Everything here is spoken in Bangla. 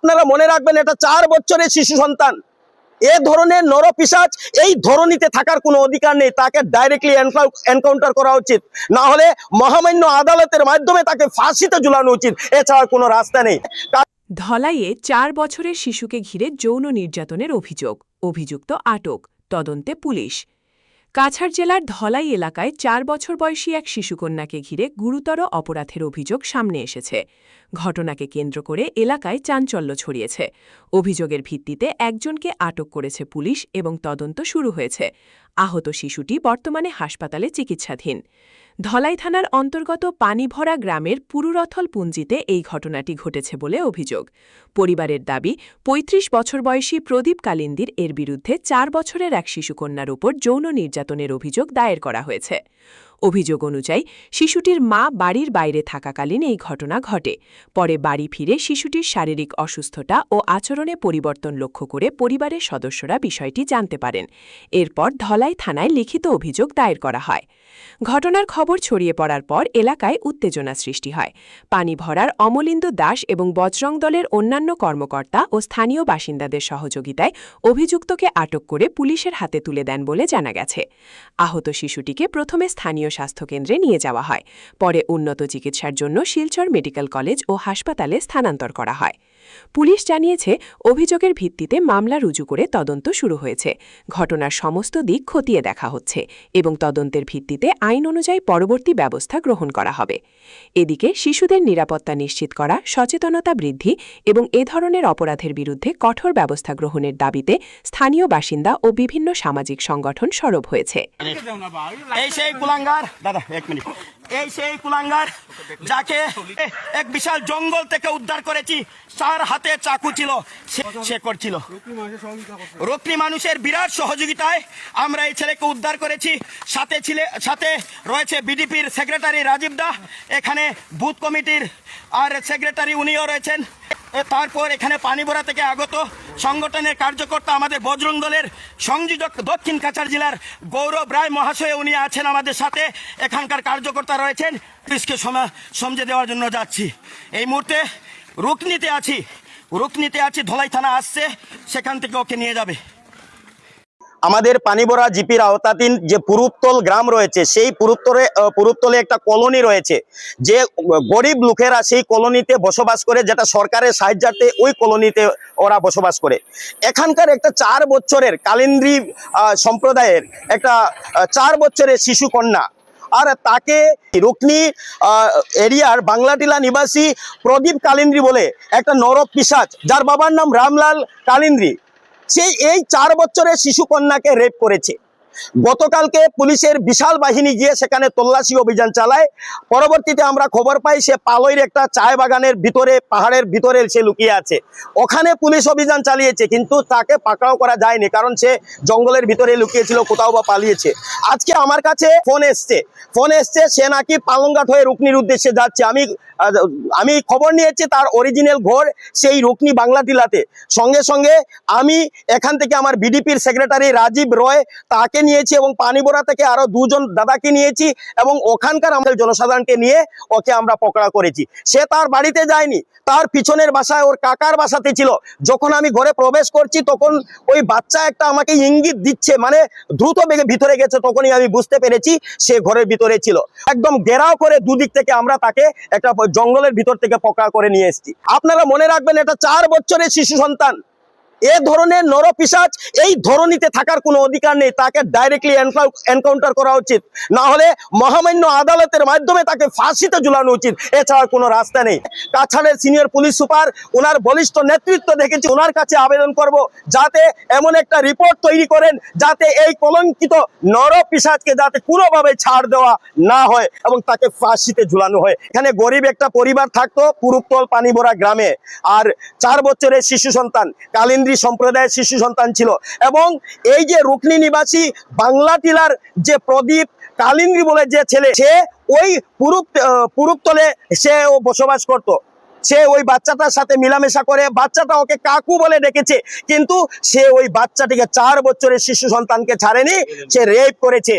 আপনারা মনে রাখবেন, এটা 4 বছরের শিশু সন্তান। এ ধরনের নরপিশাচ এই ধরনীতে থাকার কোনো অধিকার নেই। তাকে ডাইরেক্টলি এনকাউন্টার করা উচিত, না হলে মহামান্য আদালতের মাধ্যমে তাকে ফাঁসিতে ঝুলানো উচিত। এছাড়া কোনো রাস্তা নেই। ধলাইয়ে 4 বছরের শিশুকে ঘিরে যৌন নির্যাতনের অভিযুক্ত আটক, তদন্তে পুলিশ। কাছাড় জেলার ধলাই এলাকায় 4 বছর বয়সী এক শিশুকন্যাকে ঘিরে গুরুতর অপরাধের অভিযোগ সামনে এসেছে। ঘটনাকে কেন্দ্র করে এলাকায় চাঞ্চল্য ছড়িয়েছে। অভিযোগের ভিত্তিতে একজনকে আটক করেছে পুলিশ এবং তদন্ত শুরু হয়েছে। আহত শিশুটি বর্তমানে হাসপাতালে চিকিৎসাধীন। ধলাই থানার অন্তর্গত পানিভরা গ্রামের পুরুরথল পুঞ্জিতে এই ঘটনাটি ঘটেছে বলে অভিযোগ। পরিবারের দাবি, ৩৫ বছর বয়সী প্রদীপ কালিন্দির এর বিরুদ্ধে 4 বছরের এক শিশুকন্যার উপর যৌন নির্যাতনের অভিযোগ দায়ের করা হয়েছে। অভিযোগ অনুযায়ী শিশুটির মা বাড়ির বাইরে থাকাকালীন এই ঘটনা ঘটে। পরে বাড়ি ফিরে শিশুটির শারীরিক অসুস্থতা ও আচরণে পরিবর্তন লক্ষ্য করে পরিবারের সদস্যরা বিষয়টি জানতে পারেন। এরপর ধলাই থানায় লিখিত অভিযোগ দায়ের করা হয়। ঘটনার খবর ছড়িয়ে পড়ার পর এলাকায় উত্তেজনা সৃষ্টি হয়। পানি ভরার অমলিন্দু দাস এবং বজরং দলের অন্যান্য কর্মকর্তা ও স্থানীয় বাসিন্দাদের সহযোগিতায় অভিযুক্তকে আটক করে পুলিশের হাতে তুলে দেন বলে জানা গেছে। আহত শিশুটিকে প্রথমে স্থানীয় স্বাস্থ্যকেন্দ্রে নিয়ে যাওয়া হয়। পরে উন্নত চিকিৎসার জন্য শিলচর মেডিকেল কলেজ ও হাসপাতালে স্থানান্তর করা হয়। পুলিশ জানিয়েছে, অভিযোগের ভিত্তিতে মামলা রুজু করে তদন্ত শুরু হয়েছে। ঘটনার সমস্ত দিক খতিয়ে দেখা হচ্ছে এবং তদন্তের ভিত্তিতে আইন অনুযায়ী পরবর্তী ব্যবস্থা গ্রহণ করা হবে। এদিকে শিশুদের নিরাপত্তা নিশ্চিত করা, সচেতনতা বৃদ্ধি এবং এ ধরনের অপরাধের বিরুদ্ধে কঠোর ব্যবস্থা গ্রহণের দাবিতে স্থানীয় বাসিন্দা ও বিভিন্ন সামাজিক সংগঠন সরব হয়েছে। এই সেই কুলাঙ্গার, দাদা এক মিনিট, এই সেই কুলাঙ্গার যাকে এক বিশাল জঙ্গল থেকে উদ্ধার করেছি, তার হাতে চাকু ছিল, সে করছিল রক্ষী মানুষের বিরাট সহযোগিতায় আমরা এই ছেলেকে উদ্ধার করেছি। সাথে রয়েছে বিডিপির সেক্রেটারি রাজীব দা, এখানে বুথ কমিটির আর সেক্রেটারি উনিও রয়েছেন। তারপর এখানে পানিভরা থেকে আগত সংগঠনের কার্যকর্তা আমাদের বজরং দলের সংযোজক দক্ষিণ কাছাড় জেলার গৌরব রায় মহাশয়, উনি আছেন আমাদের সাথে। এখানকার কার্যকর্তা রয়েছেন। পুলিশকে সমঝে দেওয়ার জন্য যাচ্ছি। এই মুহূর্তে রুকনিতে আছি, ধলাই থানা আসছে, সেখান থেকে ওকে নিয়ে যাবে। আমাদের পানিভরা জিপির আওতাধীন যে পুরুত্তল গ্রাম রয়েছে, সেই পুরুত্তলে একটা কলোনি রয়েছে, যে গরিব লোকেরা সেই কলোনিতে বসবাস করে, যেটা সরকারের সাহায্যার্থে ওই কলোনিতে ওরা বসবাস করে। এখানকার একটা 4 বছরের কালিন্দ্রি সম্প্রদায়ের একটা 4 বছরের শিশু কন্যা, আর তাকে রুকনি এরিয়ার বাংলাটিলা নিবাসী প্রদীপ কালিন্দ্রি বলে একটা নরপিশাচ, যার বাবার নাম রামলাল কালিন্দ্রি, সে এই 4 বছরের শিশু কন্যাকে রেপ করেছে। গতকালকে পুলিশের বিশাল বাহিনী গিয়ে সেখানে তল্লাশি অভিযান চালায়। পরবর্তীতে আমরা খবর পাই সে পালইয়ের একটা চায় বাগানের ভিতরে, পাহাড়ের ভিতরে সে লুকিয়ে আছে। ওখানে পুলিশ অভিযান চালিয়েছে, কিন্তু তাকে পাকড়াও করা যায়নি, কারণ সে জঙ্গলের ভিতরে লুকিয়েছিল, কোথাও বা পালিয়েছে। আজকে আমার কাছে ফোন এসছে সে নাকি পালংঘাট হয়ে রুকনির উদ্দেশ্যে যাচ্ছে। আমি খবর নিয়েছি তার অরিজিনাল ঘর সেই রুকনি বাংলাটিলাতে। সঙ্গে সঙ্গে আমি এখান থেকে আমার বিডিপির সেক্রেটারি রাজীব রয় তাকে নিয়েছি এবং পানিভরা থেকে আরো 2 জন দাদাকে নিয়েছি এবং ওখানকার আমাদের জনসাধারণকে নিয়ে ওকে আমরা পকড়া করেছি। সে তার বাড়িতে যায়নি, তার পিছনের বাসায় ওর কাকার বাসাতে ছিল। যখন আমি ঘরে প্রবেশ করছি তখন ওই বাচ্চা একটা আমাকে ইঙ্গিত দিচ্ছে, মানে দ্রুত বেগে ভিতরে গেছে। তখনই আমি বুঝতে পেরেছি সে ঘরের ভিতরে ছিল। একদম ঘেরাও করে দুদিক থেকে আমরা তাকে একটা জঙ্গলের ভিতর থেকে পকড়া করে নিয়ে এসেছি। আপনারা মনে রাখবেন, এটা 4 বছরের শিশু সন্তান। এ ধরনের নরপিশাচ এই ধরনীতে থাকার কোনো অধিকার নেই। তাকে ডাইরেক্টলি এনকাউন্টার করা উচিত, না হলে মহামান্য আদালতের মাধ্যমে তাকে ফাঁসিতে ঝুলানো উচিত। এছাড়া কোনো রাস্তা নেই। কাছাড়ের সিনিয়র পুলিশ সুপার, ওনার বলিষ্ঠ নেতৃত্ব দেখেছি, ওনার কাছে আবেদন করব যাতে এমন একটা রিপোর্ট তৈরি করেন যাতে এই কলঙ্কিত নরপিশাচকে যাতে কোনোভাবে ছাড় দেওয়া না হয় এবং তাকে ফাঁসিতে ঝুলানো হয়। এখানে গরিব একটা পরিবার থাকতো পুরুত্তল পানিভরা গ্রামে, আর 4 বছরের শিশু সন্তান কালিন্দ্রি সম্প্রদায়ের শিশু সন্তান ছিল। এবং এই যে রুকনি নিবাসী বাংলাটিলার যে প্রদীপ কালিন্দ্রি বলে যে ছেলে, সে ওই পুরুত্তলে সে বসবাস করত। সে ওই বাচ্চাটার সাথে মিলামেশা করে, বাচ্চাটা ওকে কাকু বলে ডেকেছে, কিন্তু সে ওই বাচ্চাটিকে 4 বছরের শিশু সন্তানকে ছাড়েনি, সে রেপ করেছে।